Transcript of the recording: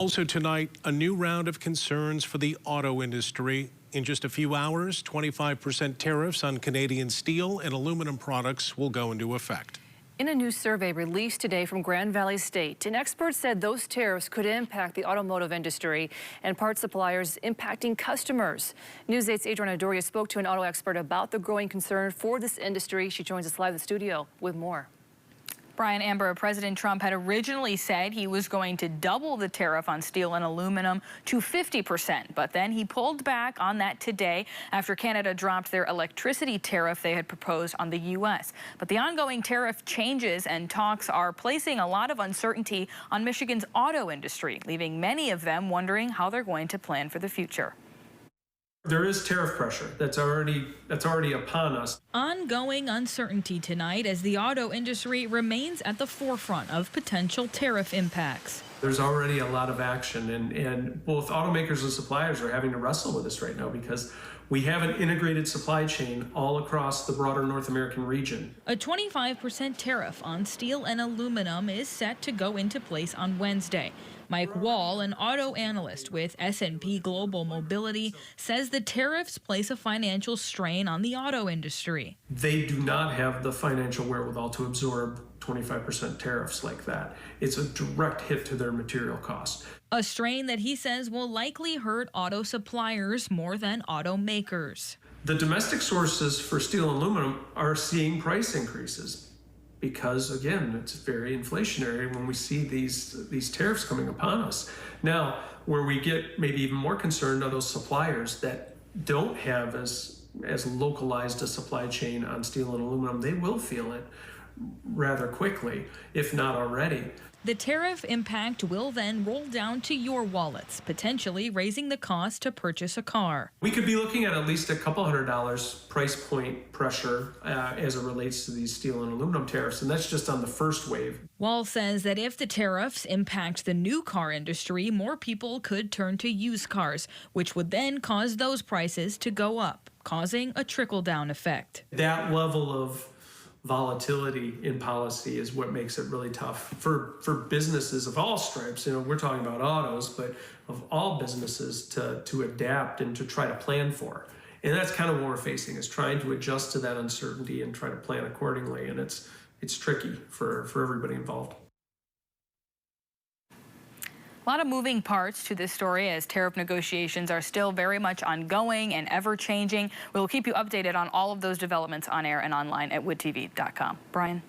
Also tonight, a new round of concerns for the auto industry. In just a few hours, 25% tariffs on Canadian steel and aluminum products will go into effect. In a new survey released today from Grand Valley State, an expert said those tariffs could impact the automotive industry and parts suppliers, impacting customers. News 8's Adriana Doria spoke to an auto expert about the growing concern for this industry. She joins us live in the studio with more. Brian, Amber, President Trump had originally said he was going to double the tariff on steel and aluminum to 50%, but then he pulled back on that today after Canada dropped their electricity tariff they had proposed on the U.S. But the ongoing tariff changes and talks are placing a lot of uncertainty on Michigan's auto industry, leaving many of them wondering how they're going to plan for the future. There is tariff pressure that's already upon us. Ongoing uncertainty tonight as the auto industry remains at the forefront of potential tariff impacts. There's already a lot of action, and both automakers and suppliers are having to wrestle with this right now because we have an integrated supply chain all across the broader North American region. A 25% tariff on steel and aluminum is set to go into place on Wednesday. Mike Wall, an auto analyst with S&P Global Mobility, says the tariffs place a financial strain on the auto industry. They do not have the financial wherewithal to absorb 25% tariffs like that. It's a direct hit to their material costs. A strain that he says will likely hurt auto suppliers more than automakers. The domestic sources for steel and aluminum are seeing price increases because, again, it's very inflationary when we see these tariffs coming upon us. Now, where we get maybe even more concerned are those suppliers that don't have as localized a supply chain on steel and aluminum. They will feel it rather quickly, if not already. The tariff impact will then roll down to your wallets, potentially raising the cost to purchase a car. We could be looking at least a couple $100 price point pressure as it relates to these steel and aluminum tariffs, and that's just on the first wave. Wall says that if the tariffs impact the new car industry, more people could turn to used cars, which would then cause those prices to go up, causing a trickle-down effect. That level of volatility in policy is what makes it really tough for businesses of all stripes. You know, we're talking about autos, but of all businesses to adapt and to try to plan for. And that's kind of what we're facing, is trying to adjust to that uncertainty and try to plan accordingly. And it's tricky for everybody involved. A lot of moving parts to this story as tariff negotiations are still very much ongoing and ever-changing. We'll keep you updated on all of those developments on air and online at woodtv.com. Brian?